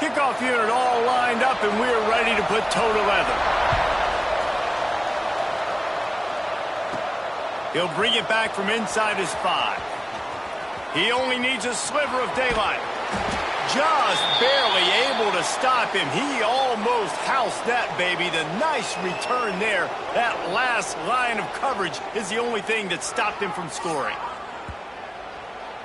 Kickoff unit all lined up, and we're ready to put toe to leather. He'll bring it back from inside his 5. He only needs a sliver of daylight. Just barely able to stop him. He almost housed that baby. The nice return there. That last line of coverage is the only thing that stopped him from scoring.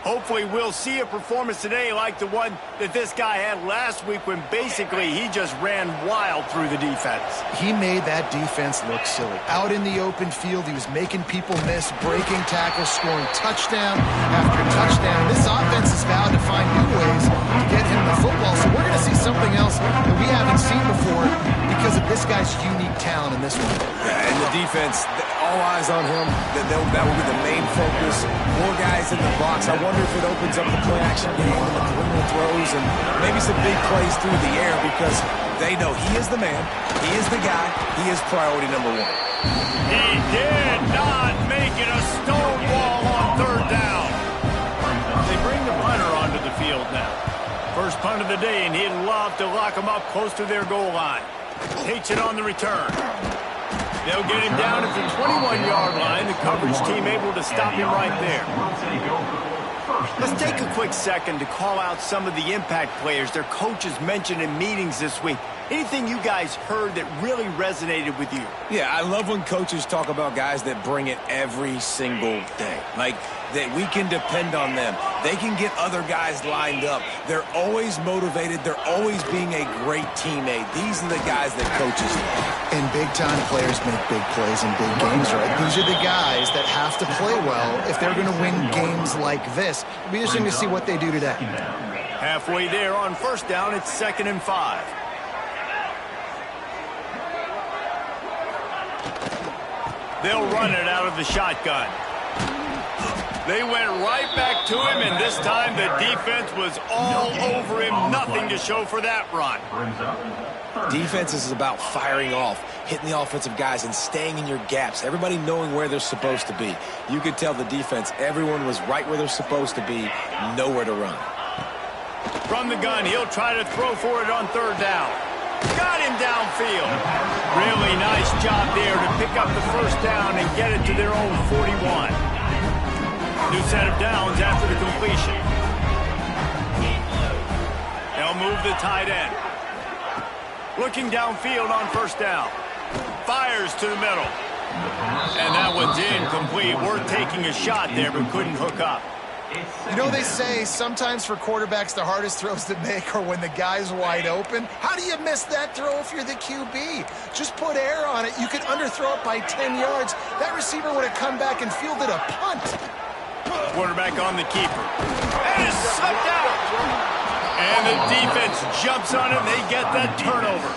Hopefully we'll see a performance today like the one that this guy had last week when basically he just ran wild through the defense. He made that defense look silly. Out in the open field, he was making people miss, breaking tackles, scoring touchdown after touchdown. This offense has vowed to find new ways to get him the football, so we're going to see something else that we haven't seen before because of this guy's unique talent in this one. Yeah, and the defense, all eyes on him. That will be the main focus. More guys in the box. I wonder if it opens up the play-action game and the perimeter throws and maybe some big plays through the air because they know he is the man, he is the guy, he is priority number 1. He did not make it a stonewall on 3rd down. They bring the punter onto the field now. First punt of the day, and he'd love to lock him up close to their goal line. Takes it on the return. They'll get him down at the 21-yard line. The coverage team able to stop him right there. Let's take a quick second to call out some of the impact players their coaches mentioned in meetings this week. Anything you guys heard that really resonated with you? Yeah, I love when coaches talk about guys that bring it every single day. Like, that we can depend on them. They can get other guys lined up. They're always motivated. They're always being a great teammate. These are the guys that coaches love. And big-time players make big plays in big games, right? These are the guys that have to play well if they're going to win games like this. It'll be interesting to see what they do today. Halfway there on 1st down, it's 2nd and 5. They'll run it out of the shotgun. They went right back to him, and this time the defense was all over him. Nothing to show for that run. Defense is about firing off, hitting the offensive guys, and staying in your gaps. Everybody knowing where they're supposed to be. You could tell the defense, everyone was right where they're supposed to be, nowhere to run. From the gun, he'll try to throw for it on 3rd down. Got him downfield. Really nice job there to pick up the 1st down and get it to their own 41. New set of downs after the completion. They'll move the tight end. Looking downfield on 1st down. Fires to the middle. And that one's incomplete. We're taking a shot there, but couldn't hook up. You know, they say sometimes for quarterbacks the hardest throws to make are when the guy's wide open. How do you miss that throw if you're the QB? Just put air on it. You could underthrow it by 10 yards. That receiver would have come back and fielded a punt. Quarterback on the keeper. And it's slipped out. And the defense jumps on it. They get that turnover.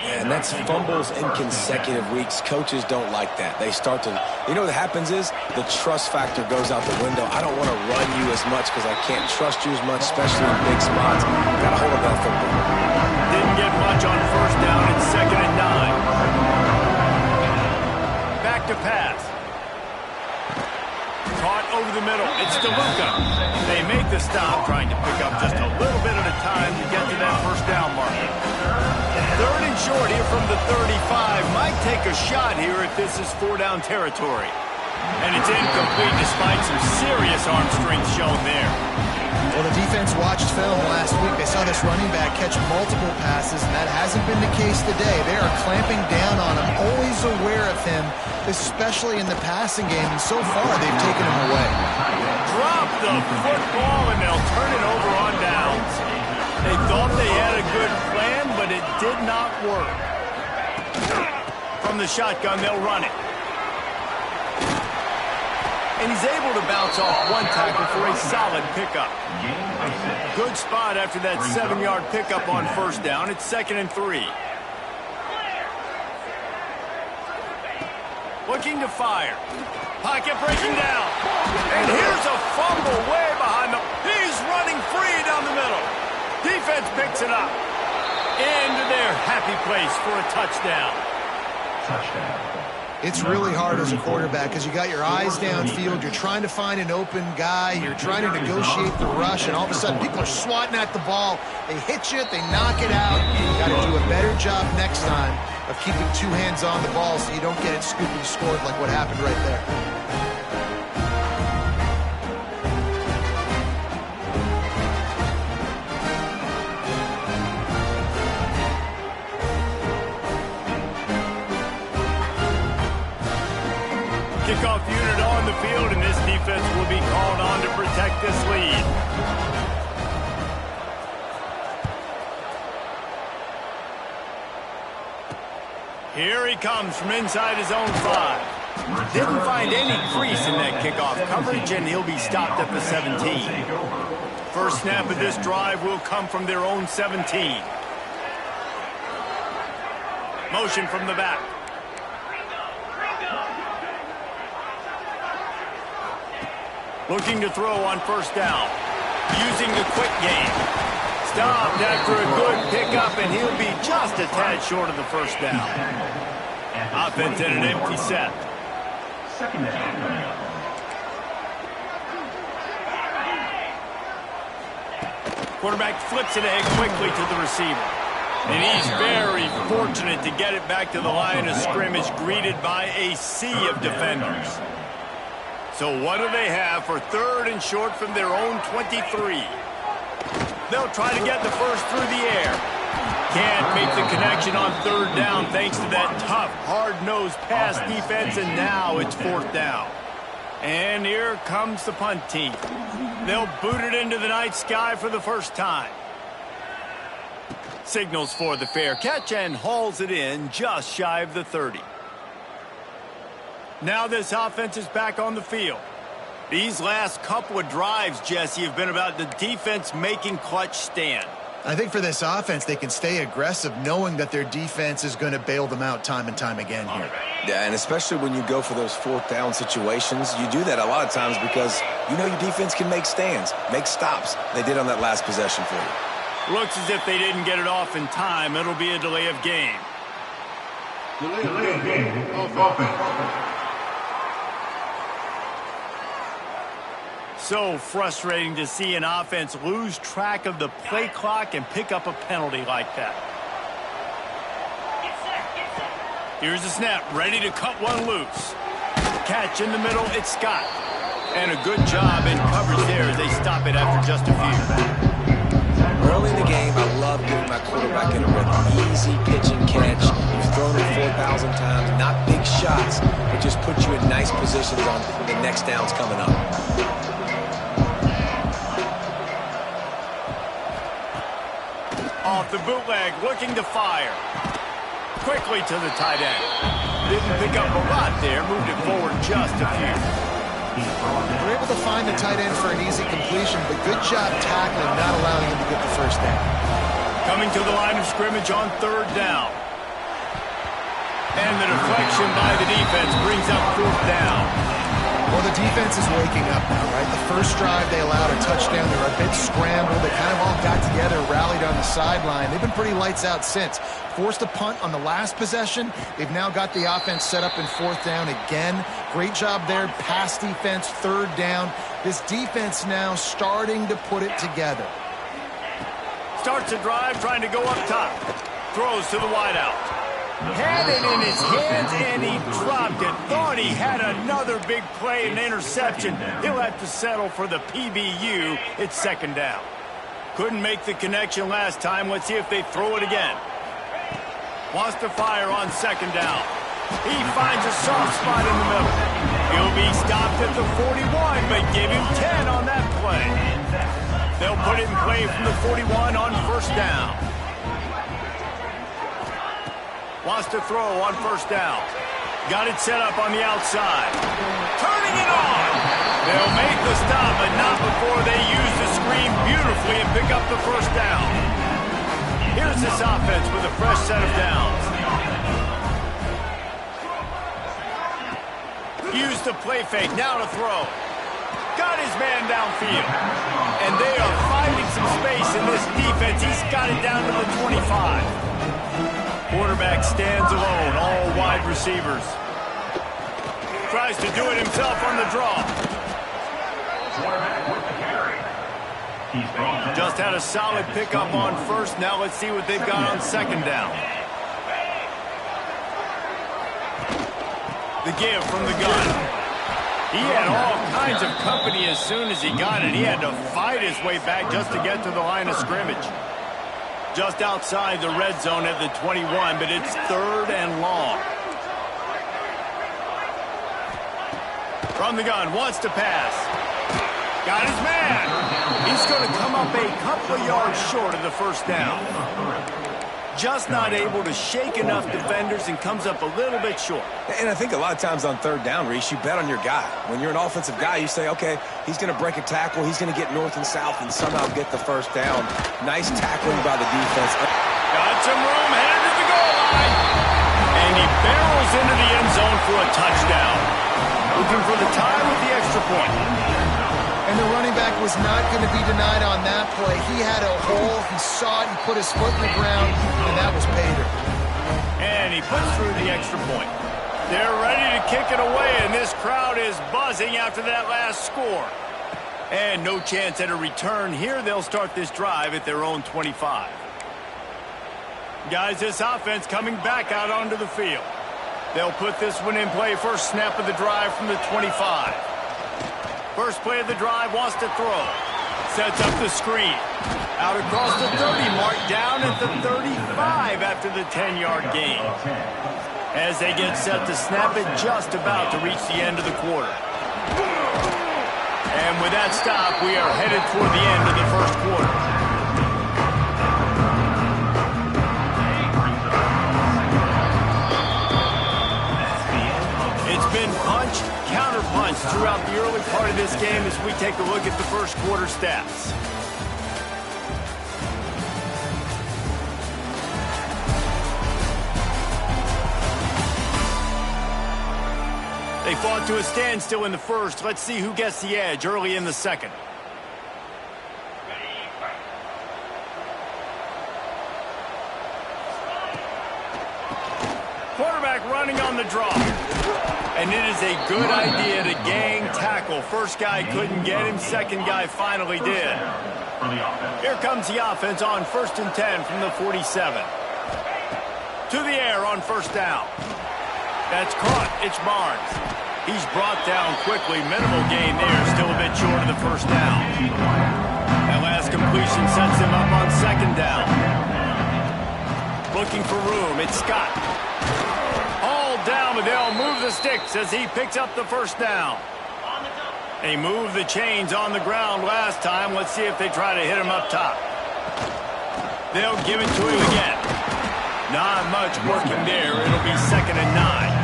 And that's fumbles in consecutive weeks. Coaches don't like that. They start to, you know what happens is the trust factor goes out the window. I don't want to run you as much because I can't trust you as much, especially in big spots. Got a hold of that football. Didn't get much on 1st down. It's 2nd and 9. Back to pass. Caught over the middle. It's DeLuca. They make the stop, trying to pick up just a little bit at a time to get to that 1st down mark. 3rd and short here from the 35. Might take a shot here if this is 4-down territory. And it's incomplete despite some serious arm strength shown there. Well, the defense watched film last week. They saw this running back catch multiple passes, and that hasn't been the case today. They are clamping down on him, always aware of him, especially in the passing game, and so far they've taken him away. Drop the football, and they'll turn it over on downs. They thought they had a good plan, but it did not work. From the shotgun, they'll run it. And he's able to bounce off one tackle for a solid pickup. Good spot after that 7-yard pickup on 1st down. It's 2nd and 3. Looking to fire. Pocket breaking down. And here's a fumble way behind the... He's running free down the middle. Defense picks it up. Into their happy place for a touchdown. It's really hard as a quarterback because you got your eyes downfield. You're trying to find an open guy. You're trying to negotiate the rush, and all of a sudden people are swatting at the ball. They hit you, they knock it out. You got to do a better job next time of keeping two hands on the ball so you don't get it scooped and scored like what happened right there. Kickoff unit on the field, and this defense will be called on to protect this lead. Here he comes from inside his own 5. Didn't find any crease in that kickoff coverage, and he'll be stopped at the 17. First snap of this drive will come from their own 17. Motion from the back. Looking to throw on first down. Using the quick game. Stopped after a good pickup, and he'll be just a tad short of the first down. Offense in an empty set. Second down. Quarterback flips it ahead quickly to the receiver. And he's very fortunate to get it back to the line of scrimmage, greeted by a sea of defenders. So what do they have for third and short from their own 23? They'll try to get the first through the air. Can't make the connection on third down thanks to that tough, hard-nosed pass defense, and now it's fourth down. And here comes the punt team. They'll boot it into the night sky for the first time. Signals for the fair catch and hauls it in just shy of the 30. Now this offense is back on the field. These last couple of drives, Jesse, have been about the defense making clutch stand. I think for this offense, they can stay aggressive knowing that their defense is going to bail them out time and time again here. Yeah, and especially when you go for those fourth down situations, you do that a lot of times because you know your defense can make stands, make stops. They did on that last possession for you. Looks as if they didn't get it off in time. It'll be a delay of game. Delay of game. Offense. So frustrating to see an offense lose track of the play clock and pick up a penalty like that. Here's the snap, ready to cut one loose. Catch in the middle, it's Scott. And a good job in coverage there as they stop it after just a few. Early in the game, I love giving my quarterback in a rhythm. Easy pitch and catch. You've thrown it 4,000 times. Not big shots, but just put you in nice positions on the next downs coming up. Off the bootleg, looking to fire. Quickly to the tight end. Didn't pick up a lot there, moved it forward just a few. We're able to find the tight end for an easy completion, but good job tackling, not allowing him to get the first down. Coming to the line of scrimmage on third down. And the deflection by the defense brings up fourth down. Well, the defense is waking up now, right? The first drive, they allowed a touchdown. They were a bit scrambled. They kind of all got together, rallied on the sideline. They've been pretty lights out since. Forced a punt on the last possession. They've now got the offense set up in fourth down again. Great job there. Pass defense, third down. This defense now starting to put it together. Starts a drive trying to go up top. Throws to the wideout. Had it in his hands, and he dropped it. Thought he had another big play and interception. He'll have to settle for the PBU. It's second down. Couldn't make the connection last time. Let's see if they throw it again. Wants to fire on second down. He finds a soft spot in the middle. He'll be stopped at the 41, but give him 10 on that play. They'll put it in play from the 41 on first down. Wants to throw on first down. Got it set up on the outside. Turning it on. They'll make the stop, but not before they use the screen beautifully and pick up the first down. Here's this offense with a fresh set of downs. Used the play fake, now to throw. Got his man downfield. And they are finding some space in this defense. He's got it down to the 25. Quarterback stands alone, all wide receivers. Tries to do it himself on the draw. Just had a solid pickup on first. Now let's see what they've got on second down. The give from the gun. He had all kinds of company as soon as he got it. He had to fight his way back just to get to the line of scrimmage. Just outside the red zone at the 21, but it's 3rd and long. From the gun, wants to pass. Got his man. He's going to come up a couple of yards short of the first down. Just not able to shake enough defenders and comes up a little bit short. And I think a lot of times on 3rd down, Reese, you bet on your guy. When you're an offensive guy, you say, okay, he's going to break a tackle, he's going to get north and south and somehow get the first down. Nice tackling by the defense. Got some room, headed to the goal line. And he barrels into the end zone for a touchdown. Looking for the tie with the extra point. And the running back was not going to be denied on that play. He had a hole, he saw it, he put his foot in the ground, and that was Pater. And he puts through the extra point. They're ready to kick it away, and this crowd is buzzing after that last score. And no chance at a return here. They'll start this drive at their own 25. Guys, this offense coming back out onto the field. They'll put this one in play. First snap of the drive from the 25. First play of the drive, wants to throw. Sets up the screen. Out across the 30 mark, down at the 35 after the 10-yard gain. As they get set to snap it, just about to reach the end of the quarter. And with that stop, we are headed toward the end of the first quarter. It's been punch, counter-punch throughout the early part of this game as we take a look at the first quarter stats. They fought to a standstill in the first. Let's see who gets the edge early in the second. Quarterback running on the draw. And it is a good idea to gang tackle. First guy couldn't get him. Second guy finally did. Here comes the offense on 1st and 10 from the 47. To the air on first down. That's caught. It's Barnes. He's brought down quickly. Minimal gain there. Still a bit short of the first down. That last completion sets him up on second down. Looking for room. It's Scott. All down, but they'll move the sticks as he picks up the first down. They moved the chains on the ground last time. Let's see if they try to hit him up top. They'll give it to him again. Not much working there. It'll be 2nd and 9.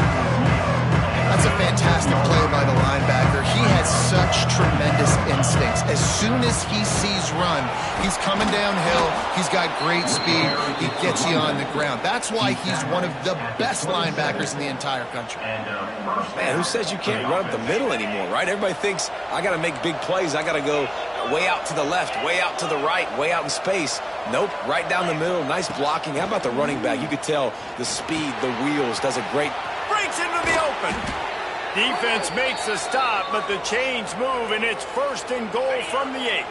That's a fantastic play by the linebacker. He has such tremendous instincts. As soon as he sees run, he's coming downhill. He's got great speed. He gets you on the ground. That's why he's one of the best linebackers in the entire country. Man, who says you can't run up the middle anymore, right? Everybody thinks, I got to make big plays. I got to go way out to the left, way out to the right, way out in space. Nope, right down the middle. Nice blocking. How about the running back? You could tell the speed, the wheels, does a great... Breaks into the open. Defense makes a stop, but the chains move, and it's 1st and goal from the 8.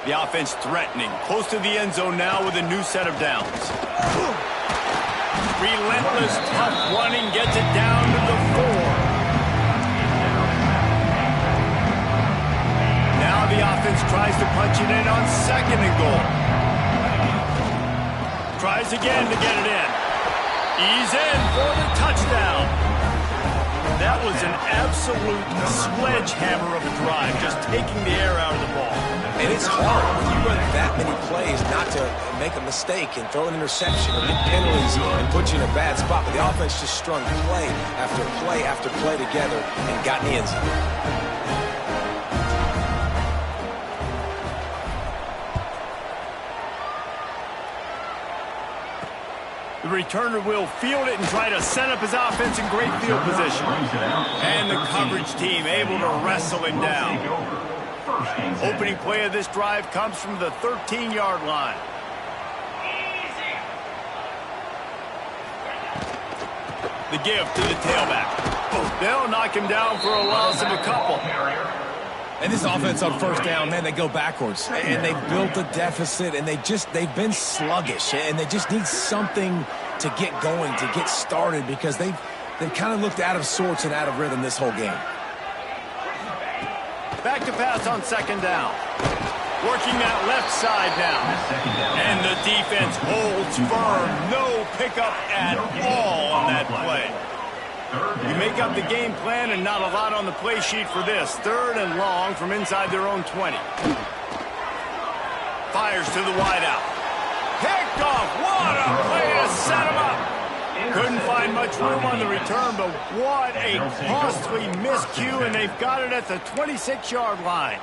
The offense threatening. Close to the end zone now with a new set of downs. Relentless, tough running gets it down to the 4. Now the offense tries to punch it in on 2nd and goal. Tries again to get it in. He's in for the touchdown. That was an absolute sledgehammer of a drive, just taking the air out of the ball. And it's hard when you run that many plays not to make a mistake and throw an interception or get penalties and put you in a bad spot. But the offense just strung play after play after play together and got in the end zone. The returner will field it and try to set up his offense in great field position. And the coverage team able to wrestle him down. Opening play of this drive comes from the 13-yard line. The give to the tailback. They'll knock him down for a loss of a couple. And this offense on first down, man, they go backwards. And they've built a deficit, and they've been sluggish. And they just need something to get going, to get started, because they've kind of looked out of sorts and out of rhythm this whole game. Back to pass on second down. Working that left side now. And the defense holds firm. No pickup at all on that play. You make up the game plan and not a lot on the play sheet for this. Third and long from inside their own 20. Fires to the wideout. Picked off. What a play to set him up. Couldn't find much room on the return, but what a costly miscue, and they've got it at the 26-yard line.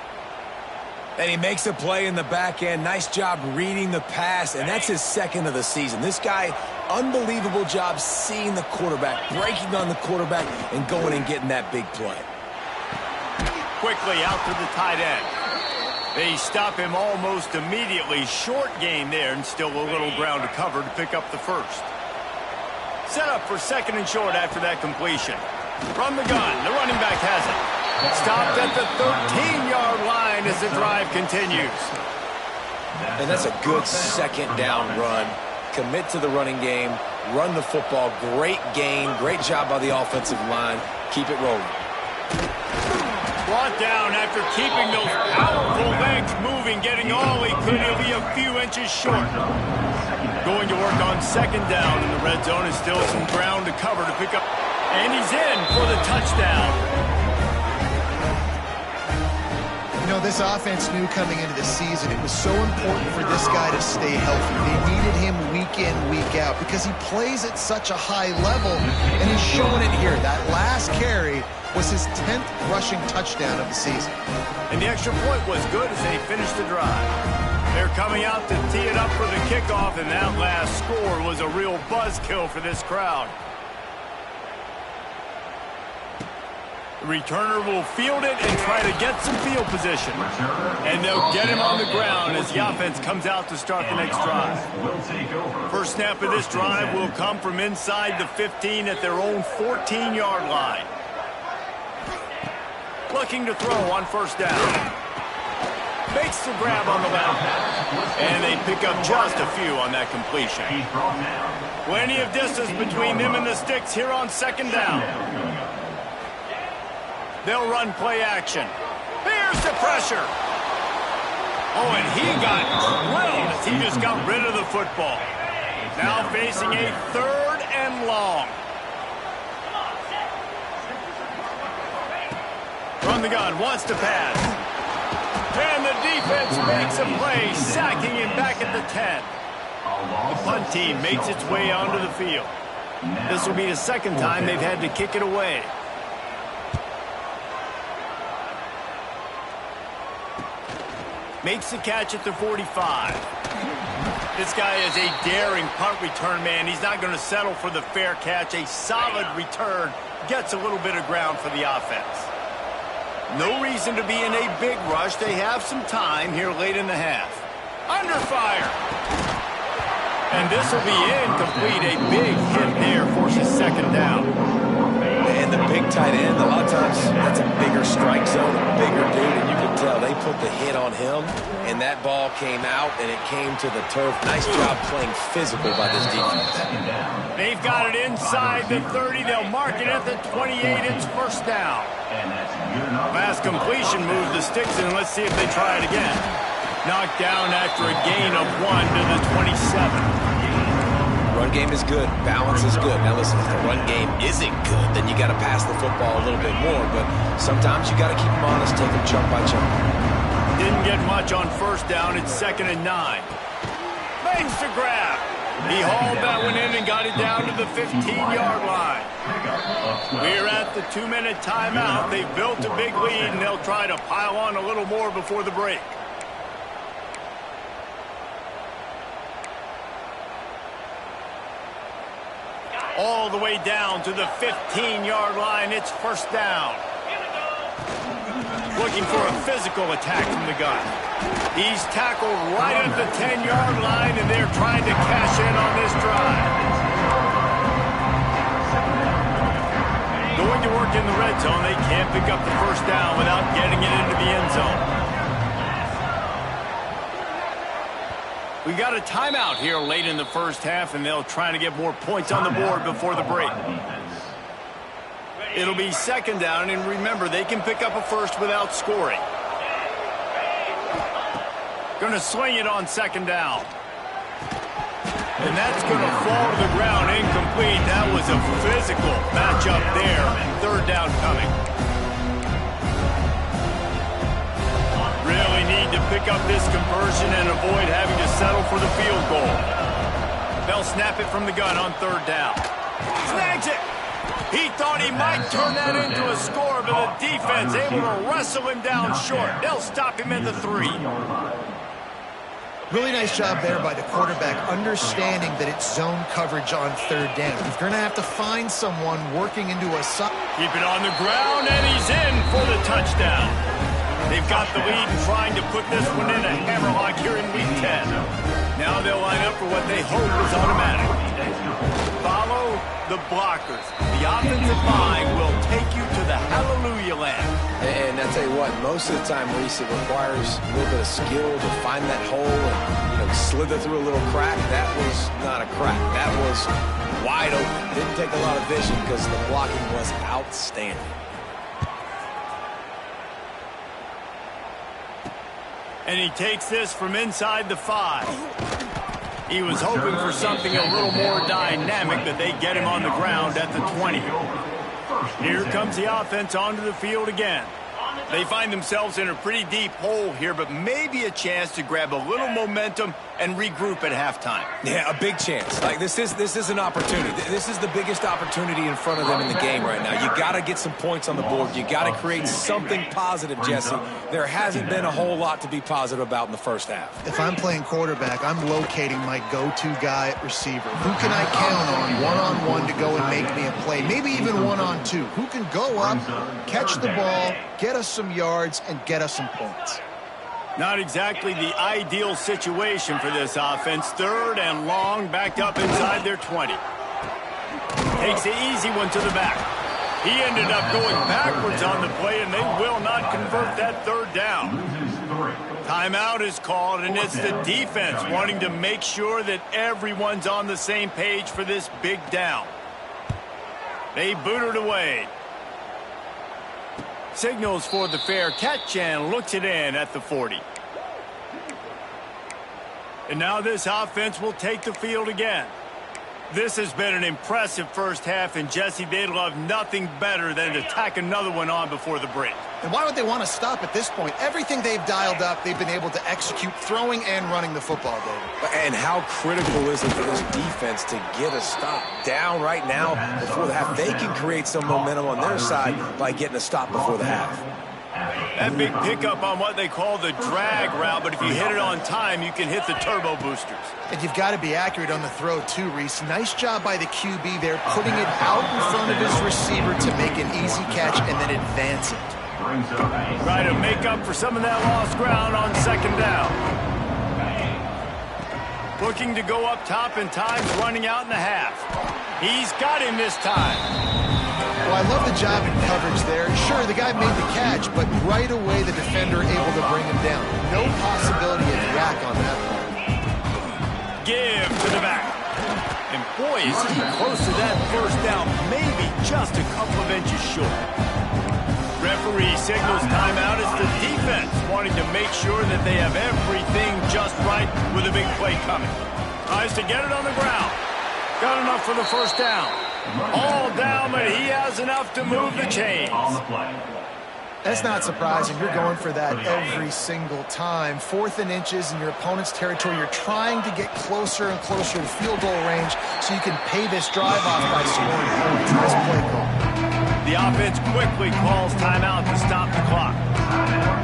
And he makes a play in the back end. Nice job reading the pass, and that's his second of the season. This guy, unbelievable job seeing the quarterback, breaking on the quarterback, and going and getting that big play. Quickly out to the tight end. They stop him almost immediately. Short gain there, and still a little ground to cover to pick up the first. Set up for second and short after that completion. From the gun, the running back has it. Stopped at the 13-yard line as the drive continues. And that's a good second down run. Commit to the running game, run the football. Great gain, great job by the offensive line. Keep it rolling. Brought down after keeping those powerful legs moving, getting all he could. He'll be a few inches short. Going to work on second down in the red zone, and still some ground to cover to pick up. And he's in for the touchdown. You know, this offense knew coming into the season it was so important for this guy to stay healthy. They needed him week in, week out, because he plays at such a high level, and he's showing it here. That last carry was his 10th rushing touchdown of the season. And the extra point was good as they finished the drive. They're coming out to tee it up for the kickoff, and that last score was a real buzzkill for this crowd. The returner will field it and try to get some field position. And they'll get him on the ground as the offense comes out to start the next drive. First snap of this drive will come from inside the 15 at their own 14-yard line. Looking to throw on first down. Makes the grab on the left. And they pick up just a few on that completion. Plenty of distance between them and the sticks here on second down. They'll run play action. Here's the pressure. Oh, and he got drilled as he just got rid of the football. Now facing a third and long. From the gun, wants to pass. And the defense makes a play, sacking him back at the 10. The punt team makes its way onto the field. This will be the second time they've had to kick it away. Makes the catch at the 45. This guy is a daring punt return man. He's not going to settle for the fair catch. A solid return gets a little bit of ground for the offense. No reason to be in a big rush. They have some time here late in the half. Under fire. And this will be incomplete. A big hit there forces second down. And the big tight end, a lot of times that's a bigger strike zone, a bigger dude, and you can tell they put the hit on him, and that ball came out, and it came to the turf. Nice job playing physical by this defense. They've got it inside the 30. They'll mark it at the 28. It's first down. Last completion moved the sticks, and let's see if they try it again. Knocked down after a gain of 1 to the 27. Run game is good. Balance is good. Now listen, if the run game isn't good, then you got to pass the football a little bit more. But sometimes you got to keep them honest, take them chunk by chunk. Didn't get much on first down. It's 2nd and 9. Makes the grab. He hauled that one in and got it down to the 15-yard line. We're at the 2-minute timeout. They've built a big lead, and they'll try to pile on a little more before the break. all the way down to the 15-yard line. It's first down. Looking for a physical attack from the gun. He's tackled right at the 10-yard line, and they're trying to cash in on this drive. Going to work in the red zone. They can't pick up the first down without getting it into the end zone. We got a timeout here late in the first half, and they'll try to get more points on the board before the break. It'll be second down, and remember, they can pick up a first without scoring. Going to swing it on second down. And that's going to fall to the ground incomplete. That was a physical matchup there. Third down coming. Really need to pick up this conversion and avoid having to settle for the field goal. They'll snap it from the gun on third down. Snags it. He thought he might turn that into a score, but the defense able to wrestle him down short. They'll stop him at the 3. Really nice job there by the quarterback, understanding that it's zone coverage on third down. You're going to have to find someone working into a... Keep it on the ground, and he's in for the touchdown. They've got the lead and trying to put this one in a hammerlock here in Week 10. Now they'll line up for what they hope is automatic. Follow the blockers. The offensive line will take you to the hallelujah land. And I tell you what, most of the time, Reese, it requires a little bit of skill to find that hole and, slither through a little crack. That was not a crack. That was wide open. Didn't take a lot of vision because the blocking was outstanding. And he takes this from inside the 5. He was hoping for something a little more dynamic, but they get him on the ground at the 20. Here comes the offense onto the field again. They find themselves in a pretty deep hole here, but maybe a chance to grab a little momentum and regroup at halftime. Yeah, a big chance. Like this is an opportunity. This is the biggest opportunity in front of them in the game right now. You got to get some points on the board. You got to create something positive, Jesse. There hasn't been a whole lot to be positive about in the first half. If I'm playing quarterback, I'm locating my go-to guy at receiver. Who can I count on one-on-one to go and make me a play? Maybe even one-on-two. Who can go up, catch the ball, get us some yards, and get us some points? Not exactly the ideal situation for this offense. Third and long, backed up inside their 20. Takes the easy one to the back. He ended up going backwards on the play, and they will not convert that third down. Timeout is called, and it's the defense wanting to make sure that everyone's on the same page for this big down. They boot it away. Signals for the fair catch and looks it in at the 40. And now this offense will take the field again. This has been an impressive first half, and Jesse, they'd love nothing better than to tack another one on before the break. And why would they want to stop at this point? Everything they've dialed up, they've been able to execute throwing and running the football, David. And how critical is it for this defense to get a stop down right now before the half? They can create some momentum on their side by getting a stop before the half. That big pickup on what they call the drag route, but if you hit it on time, you can hit the turbo boosters. And you've got to be accurate on the throw, too, Reese. Nice job by the QB there, putting it out in front of his receiver to make an easy catch and then advance it. Try to make up for some of that lost ground on second down. Looking to go up top, and time's running out in the half. He's got him this time. Well, I love the job in coverage there. Sure, the guy made the catch, but right away the defender able to bring him down. No possibility of yak on that one. Give to the back. And boy, is he close to that first down, maybe just a couple of inches short. Referee signals timeout. It's the defense wanting to make sure that they have everything just right with a big play coming. Tries to get it on the ground. Got enough for the first down. All down, but he has enough to move the chains. That's not surprising. You're going for that every single time. 4th and inches in your opponent's territory. You're trying to get closer and closer to field goal range so you can pay this drive off by scoring points. Nice play call. The offense quickly calls timeout to stop the clock.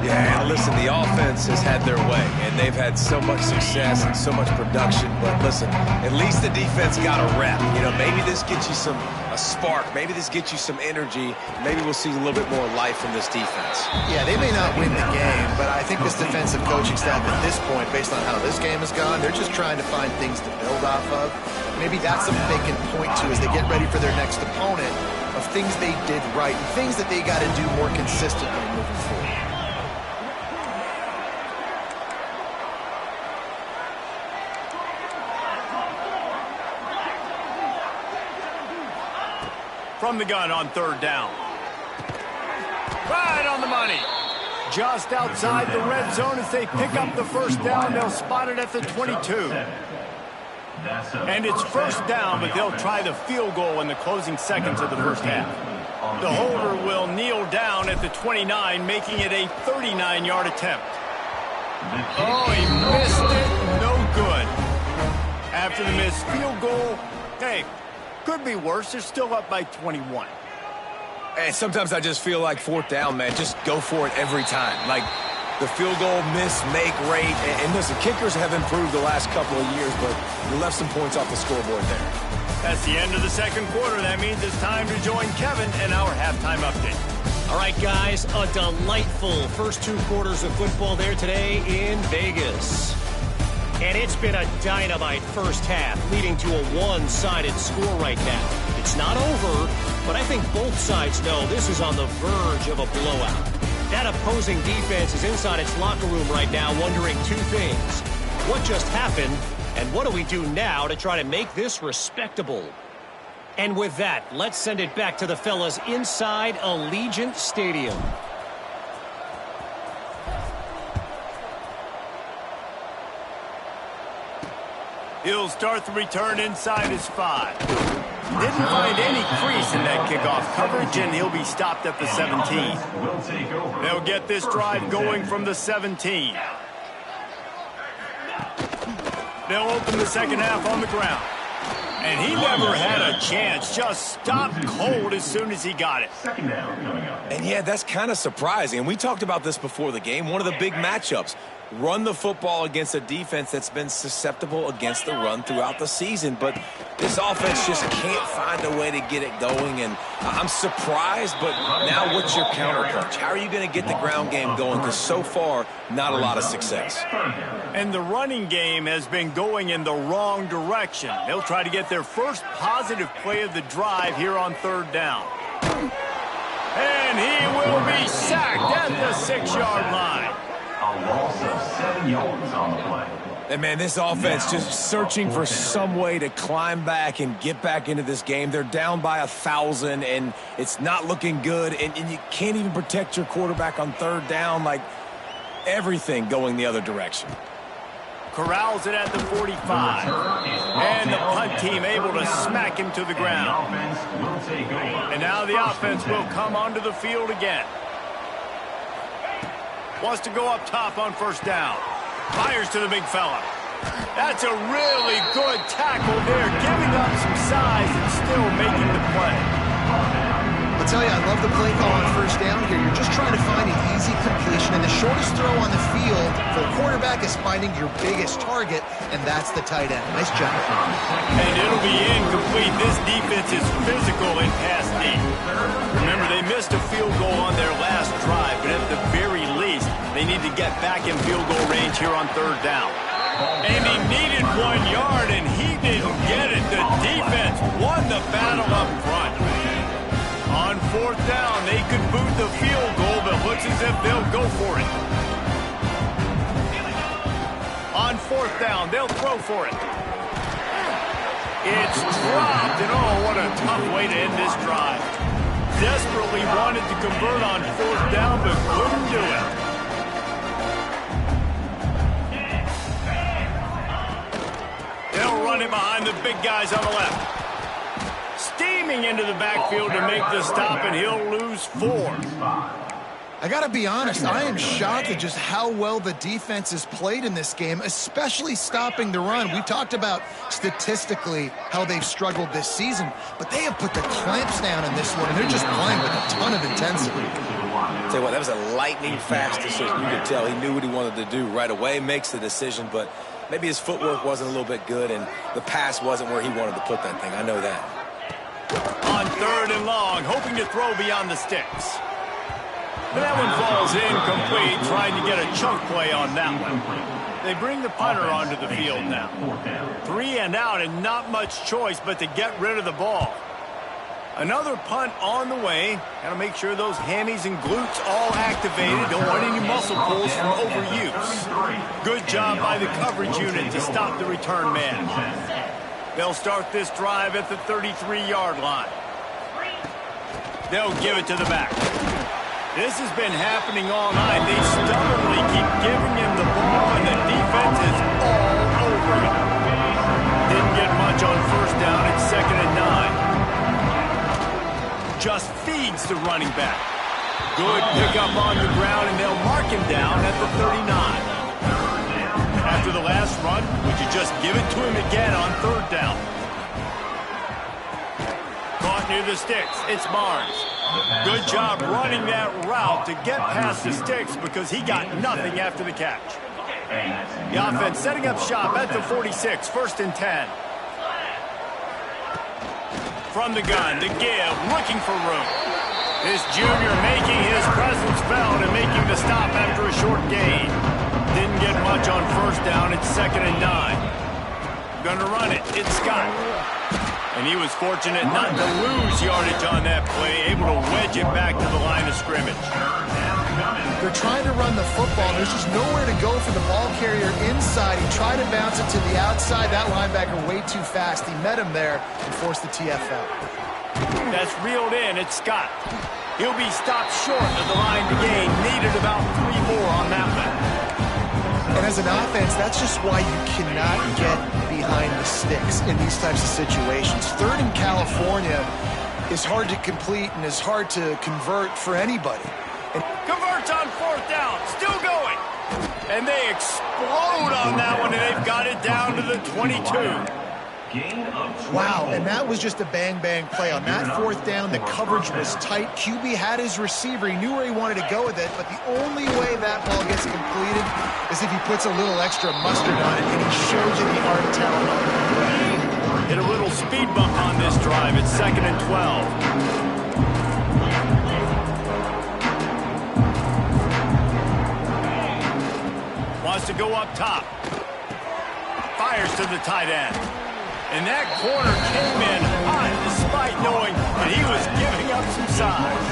Yeah, and listen, the offense has had their way, and they've had so much success and so much production. But listen, at least the defense got a rep. You know, maybe this gets you a spark. Maybe this gets you some energy. Maybe we'll see a little bit more life from this defense. Yeah, they may not win the game, but I think this defensive coaching staff at this point, based on how this game has gone, they're just trying to find things to build off of. Maybe that's something they can point to as they get ready for their next opponent, of things they did right and things that they got to do more consistently moving forward. From the gun on third down. Right on the money. Just outside the red zone as they pick up the first down. They'll spot it at the 22. And it's first down, but they'll try the field goal in the closing seconds of the first half. The holder will kneel down at the 29, making it a 39-yard attempt. Oh, he missed it. No good. After the missed field goal, hey, could be worse. They're still up by 21. And sometimes I just feel like fourth down, man, just go for it every time. Like the field goal miss-make rate. And listen, kickers have improved the last couple of years, but you left some points off the scoreboard there. That's the end of the second quarter. That means it's time to join Kevin and our halftime update. All right, guys, a delightful first 2 quarters of football there today in Vegas. And it's been a dynamite first half, leading to a one-sided score right now. It's not over, but I think both sides know this is on the verge of a blowout. That opposing defense is inside its locker room right now wondering 2 things. What just happened, and what do we do now to try to make this respectable? And with that, let's send it back to the fellas inside Allegiant Stadium. He'll start the return inside his 5. Didn't find any crease in that kickoff coverage, and he'll be stopped at the 17. They'll get this drive going from the 17. They'll open the second half on the ground. And he never had a chance, just stopped cold as soon as he got it. And yeah, that's kind of surprising. We talked about this before the game. One of the big matchups. Run the football against a defense that's been susceptible against the run throughout the season. But this offense just can't find a way to get it going. And I'm surprised, but now what's your counterpunch? How are you going to get the ground game going? Because so far, not a lot of success. And the running game has been going in the wrong direction. They'll try to get their first positive play of the drive here on third down. And he will be sacked at the 6-yard line. A loss of 7 yards on the play. And, man, this offense just searching for some way to climb back and get back into this game. They're down by 1,000, and it's not looking good. And you can't even protect your quarterback on third down. Like, everything going the other direction. Corrals it at the 45. And the punt team able to smack him to the ground. And now the offense will come onto the field again. Wants to go up top on first down. Fires to the big fella. That's a really good tackle there, giving up some size and still making the play. I'll tell you, I love the play call on first down here. You're just trying to find an easy completion, and the shortest throw on the field for the quarterback is finding your biggest target, and that's the tight end. Nice job. And it'll be incomplete. This defense is physical in pass deep. Remember, they missed a field goal on their last drive, but at the very least, they need to get back in field goal range here on third down. And he needed 1 yard, and he didn't get it. The defense won the battle up front. On fourth down, they could boot the field goal, but looks as if they'll go for it. On fourth down, they'll throw for it. It's dropped, and oh, what a tough way to end this drive. Desperately wanted to convert on fourth down, but couldn't do it. They'll run it behind the big guys on the left. Steaming into the backfield to make the stop, and he'll lose 4. I got to be honest, I am shocked at just how well the defense has played in this game, especially stopping the run. We talked about statistically how they've struggled this season, but they have put the clamps down in this one, and they're just playing with a ton of intensity. Tell you what, that was a lightning-fast decision. You could tell he knew what he wanted to do right away, makes the decision, but maybe his footwork wasn't a little bit good, and the pass wasn't where he wanted to put that thing. I know that. On 3rd and long, hoping to throw beyond the sticks. But that one falls incomplete, trying to get a chunk play on that one. They bring the punter onto the field now. 3 and out, and not much choice but to get rid of the ball. Another punt on the way. Got to make sure those hammies and glutes all activated. Don't want any muscle pulls from overuse. Good job by the coverage unit to stop the return man. They'll start this drive at the 33-yard line. They'll give it to the back. This has been happening all night. They stubbornly keep giving him the ball, and the defense is all over him. Didn't get much on 1st down. It's 2nd and 9. Just feeds the running back. Good pickup on the ground, and they'll mark him down at the 39. After the last run, would you just give it to him again on 3rd down? Caught near the sticks. It's Barnes. Good job running that route to get past the sticks because he got nothing after the catch. The offense setting up shop at the 46, 1st and 10. From the gun, the give, looking for room. This junior making his presence felt and making the stop after a short gain. Didn't get much on 1st down. It's 2nd and 9. Gonna run it. It's Scott. And he was fortunate not to lose yardage on that play, able to wedge it back to the line of scrimmage. They're trying to run the football. There's just nowhere to go for the ball carrier inside. He tried to bounce it to the outside. That linebacker way too fast. He met him there and forced the TFL. That's reeled in. It's Scott. He'll be stopped short of the line to gain. Needed about 3 more on that one. And as an offense, that's just why you cannot get behind the sticks in these types of situations. 3rd in California is hard to complete and is hard to convert for anybody. And converts on 4th down, still going. And they explode on that one, and they've got it down to the 22. Wow, and that was just a bang-bang play. On that 4th down, the coverage was tight. QB had his receiver. He knew where he wanted to go with it, but the only way that ball gets completed is if he puts a little extra mustard on it, and he shows you the art and talent on it. Hit a little speed bump on this drive. It's 2nd and 12. Wants to go up top. Fires to the tight end. And that corner came in hot despite knowing that he was giving up some size.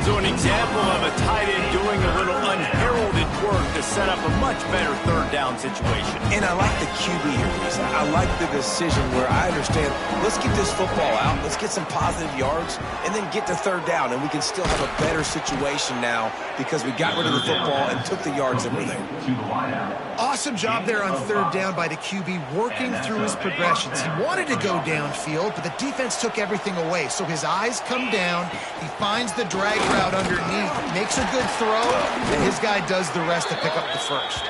So an example of a tight end doing a little unheralded work to set up a much better 3rd down situation. And I like the QB here, Lisa. I like the decision where I understand, let's get this football out, let's get some positive yards, and then get to 3rd down, and we can still have a better situation now because we got rid of the football and took the yards that were there. Awesome job there on 3rd down by the QB, working through his progressions. He wanted to go downfield, but the defense took everything away. So his eyes come down, he finds the drag route underneath, makes a good throw, and his guy does the rest to pick up the 1st.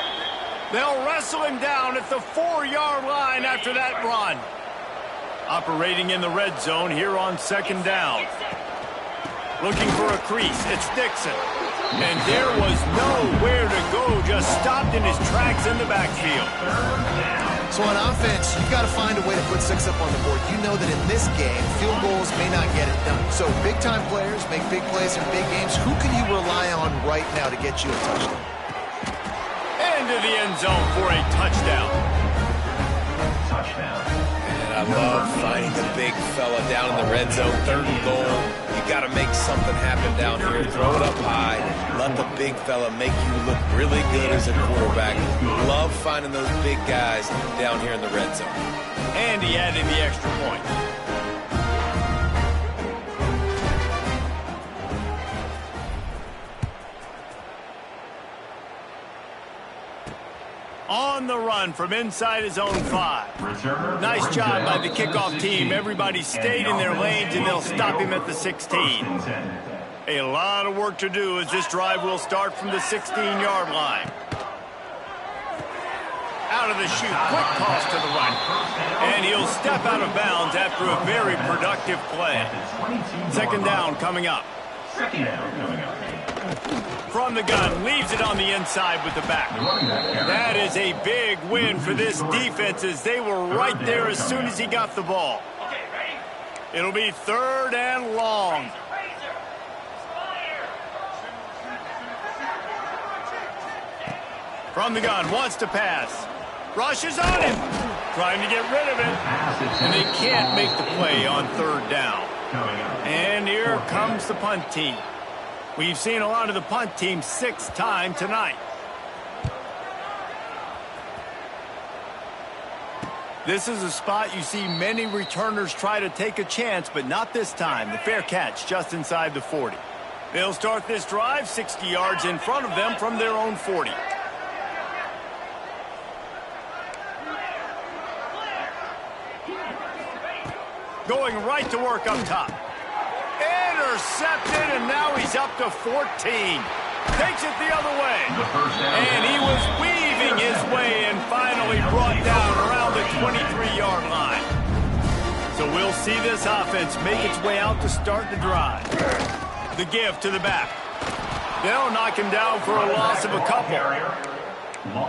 They'll wrestle him down at the 4-yard line after that run. Operating in the red zone here on 2nd down. Looking for a crease, it's Dixon. And there was nowhere to go, just stopped in his tracks in the backfield. So on offense, you've got to find a way to put 6 up on the board. You know that in this game, field goals may not get it done. So big-time players make big plays in big games. Who can you rely on right now to get you a touchdown? Into the end zone for a touchdown. And I love finding the big fella down in the red zone, 3rd and goal. You got to make something happen down here. Throw it up high. Let the big fella make you look really good as a quarterback. Love finding those big guys down here in the red zone. And he added the extra point. On the run from inside his own 5. Nice job by the kickoff team. Everybody stayed in their lanes, and they'll stop him at the 16. A lot of work to do as this drive will start from the 16-yard line. Out of the chute, quick toss to the right. And he'll step out of bounds after a very productive play. Second down coming up. From the gun, leaves it on the inside with the back. That is a big win for this defense as they were right there as soon as he got the ball. It'll be third and long. From the gun, wants to pass. Rushes on him. Trying to get rid of it. And they can't make the play on third down. And here comes the punt team. We've seen a lot of the punt team 6 times tonight. This is a spot you see many returners try to take a chance, but not this time. The fair catch just inside the 40. They'll start this drive 60 yards in front of them from their own 40. Going right to work up top. Intercepted, and now he's up to 14. Takes it the other way. And he was weaving his way and finally brought down around the 23-yard line. So we'll see this offense make its way out to start the drive. The give to the back. They'll knock him down for a loss of a couple.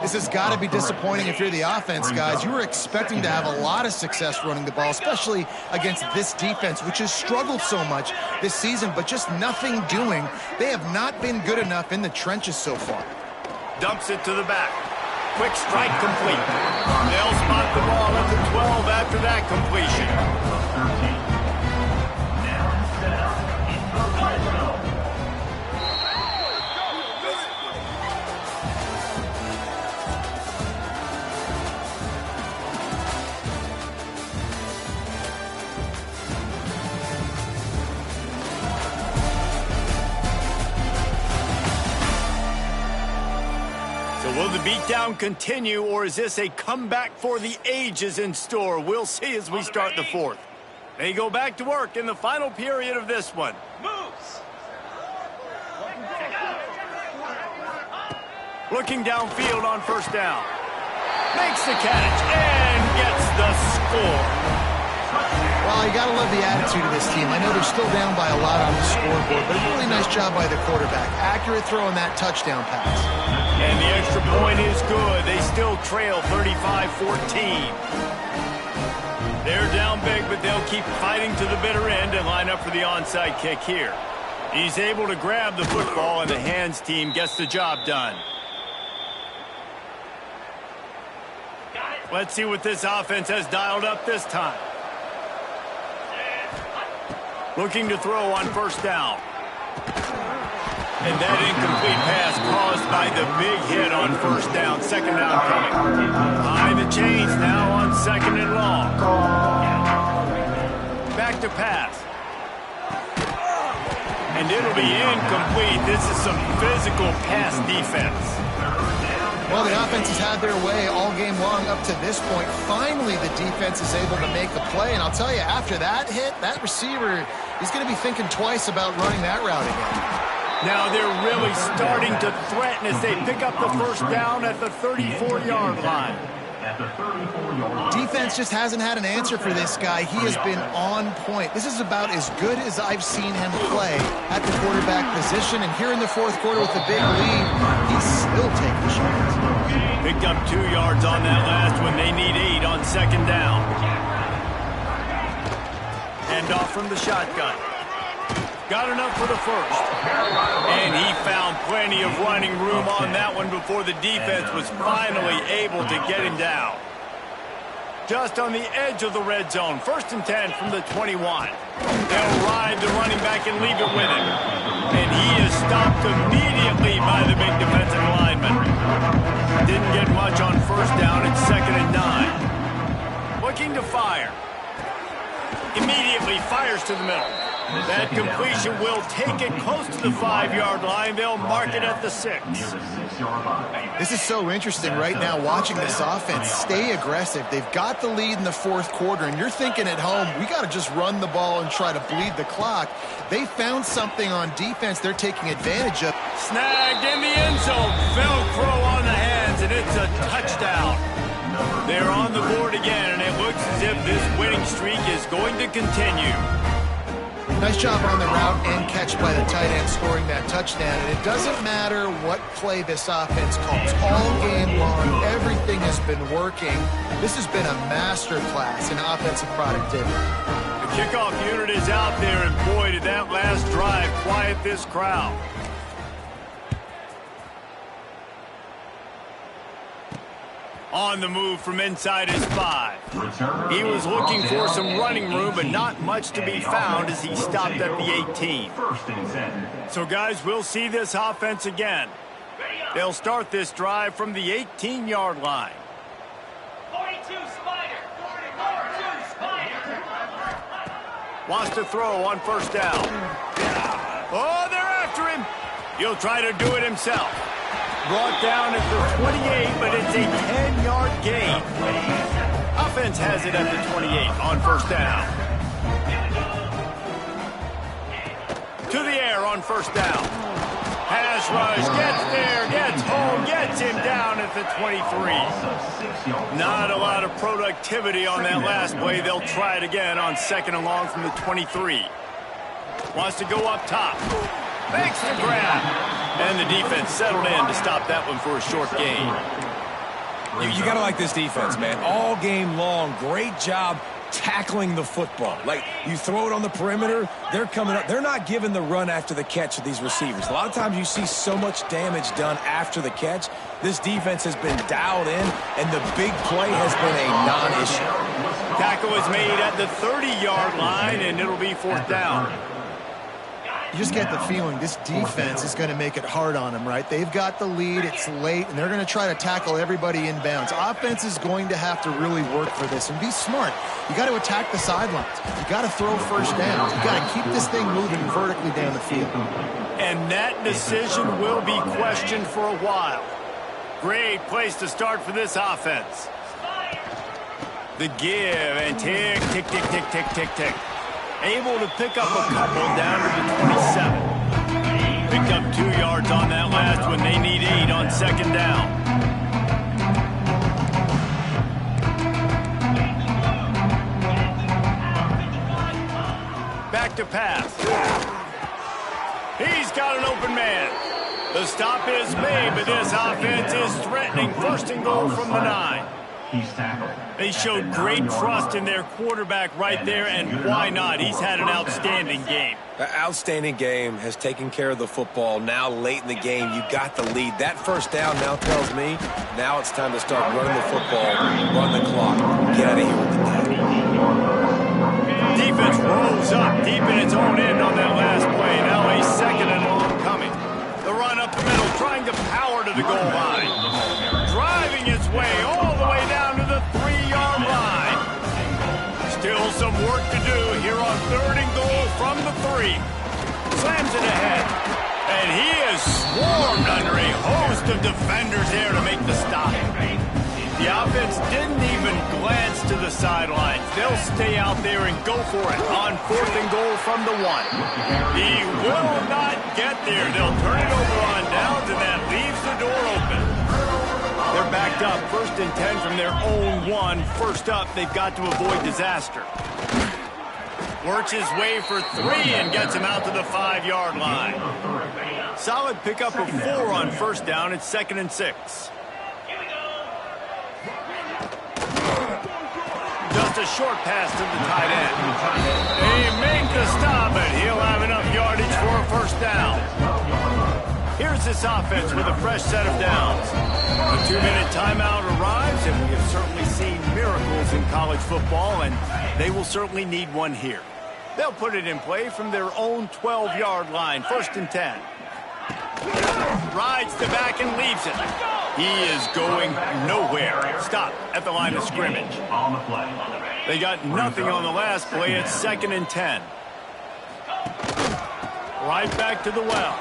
This has got to be disappointing if you're the offense, guys. You were expecting to have a lot of success running the ball, especially against this defense, which has struggled so much this season, but just nothing doing. They have not been good enough in the trenches so far. Dumps it to the back. Quick strike complete. They'll spot the ball at the 12 after that completion. Will the beatdown continue, or is this a comeback for the ages in store? We'll see as we start the fourth. They go back to work in the final period of this one. Moves. Looking downfield on first down. Makes the catch and gets the score. Well, you got to love the attitude of this team. I know they're still down by a lot on the scoreboard, but a really nice job by the quarterback. Accurate throw on that touchdown pass. And the extra point is good. They still trail 35-14. They're down big, but they'll keep fighting to the bitter end and line up for the onside kick here. He's able to grab the football, and the hands team gets the job done. Let's see what this offense has dialed up this time. Looking to throw on first down. And that incomplete pass caused by the big hit on first down. Second down coming. Behind the chains now on second and long. Back to pass. And it'll be incomplete. This is some physical pass defense. Well, the offense has had their way all game long up to this point. Finally, the defense is able to make a play. And I'll tell you, after that hit, that receiver, he's going to be thinking twice about running that route again. Now they're really starting to threaten as they pick up the first down at the 34-yard line. Defense just hasn't had an answer for this guy. He has been on point. This is about as good as I've seen him play at the quarterback position. And here in the fourth quarter with a big lead, he's still taking shots. Picked up 2 yards on that last one. They need 8 on second down. Hand off from the shotgun. Got enough for the first. And he found plenty of running room on that one before the defense was finally able to get him down. Just on the edge of the red zone. First and 10 from the 21. They'll ride the running back and leave it with him. And he is stopped immediately by the big defensive lineman. Didn't get much on first down. It's second and 9. Looking to fire. Immediately fires to the middle. That completion will take it close to the 5-yard line. They'll mark it at the 6. This is so interesting right now watching this offense stay aggressive. They've got the lead in the fourth quarter, and you're thinking at home, we got to just run the ball and try to bleed the clock. They found something on defense they're taking advantage of. Snagged in the end zone. Velcro on the hands, and it's a touchdown. They're on the board again, and it looks as if this winning streak is going to continue. Nice job on the route and catch by the tight end scoring that touchdown. And it doesn't matter what play this offense calls. All game long, everything has been working. This has been a masterclass in offensive productivity. The kickoff unit is out there, and boy, did that last drive quiet this crowd. On the move from inside his 5. He was looking for some running room, but not much to be found as he stopped at the 18. So, guys, we'll see this offense again. They'll start this drive from the 18-yard line. 42 Spider! 42 Spider! Wants to throw on first down. Oh, they're after him. He'll try to do it himself. Brought down at the 28, but it's a 10-yard gain. Offense has it at the 28 on first down. To the air on first down. Pass rush, gets there, gets home, gets him down at the 23. Not a lot of productivity on that last play. They'll try it again on second and long from the 23. Wants to go up top. Makes the grab. And the defense settled in to stop that one for a short gain. You got to like this defense, man. All game long, great job tackling the football. Like, you throw it on the perimeter, they're coming up. They're not giving the run after the catch of these receivers. A lot of times you see so much damage done after the catch. This defense has been dialed in, and the big play has been a non-issue. Tackle is made at the 30-yard line, and it'll be fourth down. You just get the feeling this defense is going to make it hard on them, right? They've got the lead, it's late, and they're going to try to tackle everybody inbounds. Offense is going to have to really work for this and be smart. You got to attack the sidelines. You got to throw first downs. You got to keep this thing moving vertically down the field. And that decision will be questioned for a while. Great place to start for this offense. The give and tick, tick, tick, tick, tick, tick, tick. Able to pick up a couple down to the 27. Picked up 2 yards on that last one. They need 8 on second down. Back to pass. He's got an open man. The stop is made, but this offense is threatening first and goal from the 9. He's tackled. They showed great trust in their quarterback right there, and why not? He's had an outstanding game. An outstanding game, has taken care of the football. Now late in the game, you got the lead. That first down now tells me now it's time to start running the football, run the clock, get out of here with the day. Defense rolls up deep in its own end on that last play. Now a second and long coming. The run up the middle, trying to power to the goal line. Driving its way all the way down to the 3-yard line. Still some work to do here on third and goal from the 3. Slams it ahead. And he is swarmed under a host of defenders there to make the stop. The offense didn't even glance to the sidelines. They'll stay out there and go for it on fourth and goal from the 1. He will not get there. They'll turn it over on downs, and that leaves the door open. They're backed up, first and 10 from their own 1. First up, they've got to avoid disaster. Works his way for 3 and gets him out to the 5-yard line. Solid pickup of 4 on first down. It's second and 6. Just a short pass to the tight end. They make the stop, but he'll have enough yardage for a first down. Here's this offense with a fresh set of downs. A 2-minute timeout arrives, and we have certainly seen miracles in college football, and they will certainly need one here. They'll put it in play from their own 12-yard line, first and 10. Rides the back and leaves it. He is going nowhere. Stop at the line of scrimmage. On the play. They got nothing on the last play. It's second and 10. Right back to the well.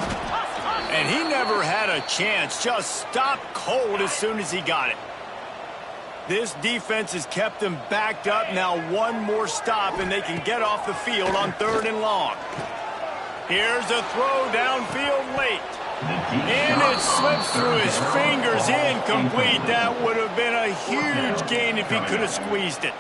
And he never had a chance. Just stopped cold as soon as he got it. This defense has kept them backed up. Now one more stop, and they can get off the field on 3rd and long. Here's a throw downfield late. And it slips through his fingers, incomplete. That would have been a huge gain if he could have squeezed it.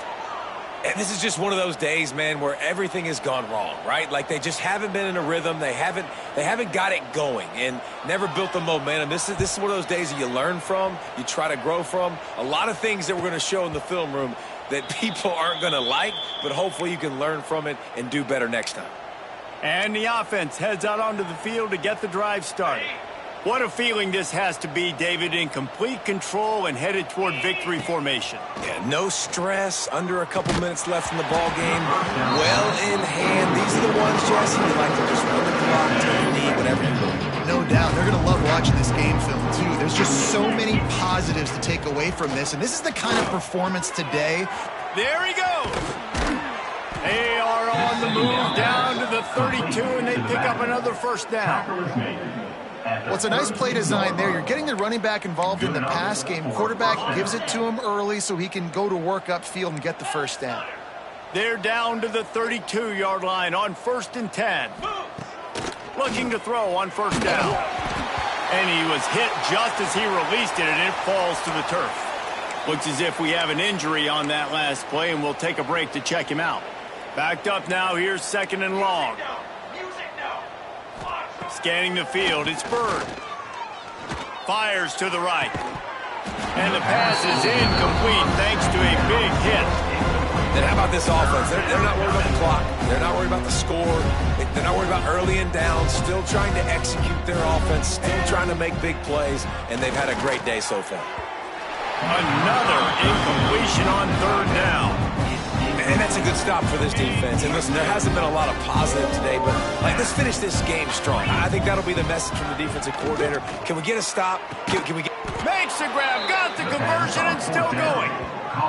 And this is just one of those days, man, where everything has gone wrong, right? Like they just haven't been in a rhythm. They haven't got it going and never built the momentum. This is one of those days that you learn from, you try to grow from. A lot of things that we're going to show in the film room that people aren't going to like, but hopefully you can learn from it and do better next time. And the offense heads out onto the field to get the drive started. What a feeling this has to be, David, in complete control and headed toward victory formation. Yeah, no stress, under a couple minutes left in the ball game, well in hand. These are the ones, Jesse, you like to just run the clock till you need whatever you need. No doubt. They're going to love watching this game film, too. There's just so many positives to take away from this, and this is the kind of performance today. There he goes. They are on the move down to the 32, and they pick up another first down. Well, it's a nice play design there. You're getting the running back involved in the pass game. Quarterback gives it to him early so he can go to work upfield and get the first down. They're down to the 32-yard line on 1st and 10. Looking to throw on first down. And he was hit just as he released it, and it falls to the turf. Looks as if we have an injury on that last play, and we'll take a break to check him out. Backed up now, here's 2nd and long. Scanning the field, it's Bird. Fires to the right. And the pass is incomplete thanks to a big hit. And how about this offense? They're not worried about the clock. They're not worried about the score. They're not worried about early and down. Still trying to execute their offense. Still trying to make big plays. And they've had a great day so far. Another incompletion on 3rd down. And that's a good stop for this defense. And listen, there hasn't been a lot of positive today, but let's finish this game strong. I think that'll be the message from the defensive coordinator. Can we get a stop? Can we get... Makes the grab, got the conversion, and still going.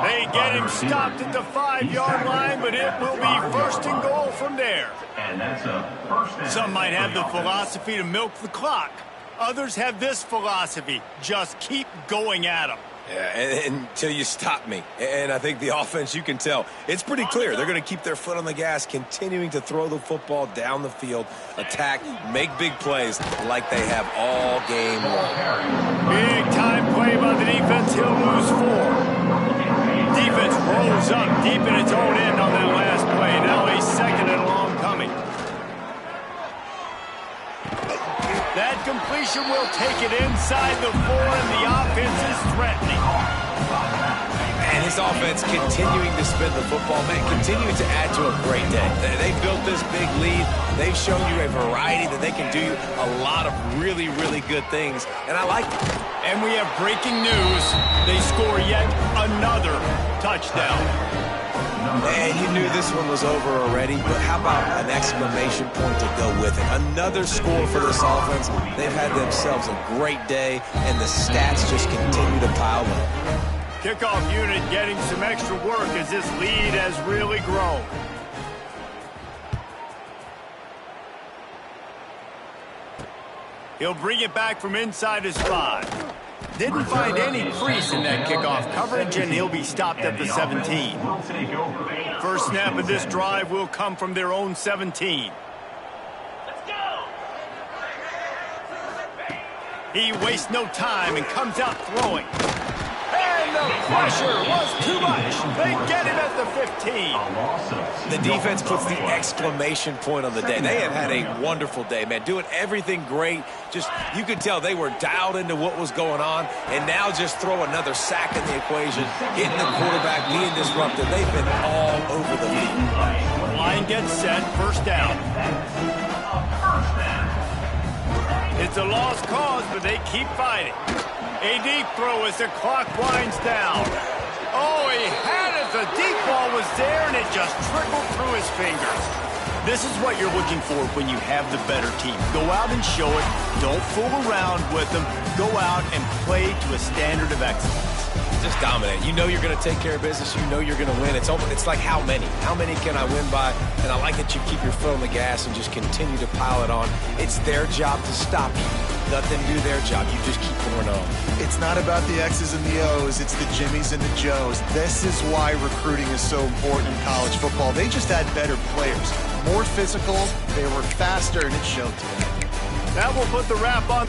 They get him stopped at the 5-yard line, but it will be 1st and goal from there. And that's a first down. Some might have the philosophy to milk the clock. Others have this philosophy, just keep going at them. Yeah, until you stop me. And I think the offense, you can tell, it's pretty clear. They're going to keep their foot on the gas, continuing to throw the football down the field, attack, make big plays like they have all game long. Big time play by the defense. He'll lose 4. Defense rolls up deep in its own end on that last play. Now a 2nd and long coming. That completion will take it inside the 4, and the offense is threatening. And his offense continuing to spin the football, man, continuing to add to a great day. They built this big lead. They've shown you a variety that they can do a lot of really, really good things, and I like it. And we have breaking news. They score yet another touchdown. And you knew this one was over already, but how about an exclamation point to go with it? Another score for this offense. They've had themselves a great day, and the stats just continue to pile up. Kickoff unit getting some extra work as this lead has really grown. He'll bring it back from inside his 5. Didn't find any crease in that kickoff coverage, and he'll be stopped at the 17. First snap of this drive will come from their own 17. Let's go! He wastes no time and comes out throwing. And the pressure was too much. They get him at the 15. The defense puts the exclamation point on the day. They have had a wonderful day, man. Doing everything great. Just, you could tell they were dialed into what was going on. And now just throw another sack in the equation. Hitting the quarterback, being disruptive. They've been all over the field. Line gets set, first down. It's a lost cause, but they keep fighting. A deep throw as the clock winds down. Oh, he had it. The deep ball was there, and it just trickled through his fingers. This is what you're looking for when you have the better team. Go out and show it. Don't fool around with them. Go out and play to a standard of excellence. Just dominate. You know you're going to take care of business. You know you're going to win. It's like how many? How many can I win by? And I like that you keep your foot on the gas and just continue to pile it on. It's their job to stop you. Let them do their job. You just keep going on. It's not about the X's and the O's. It's the Jimmies and the Joes. This is why recruiting is so important in college football. They just had better players, more physical, they were faster, and it showed today. That will put the wrap on.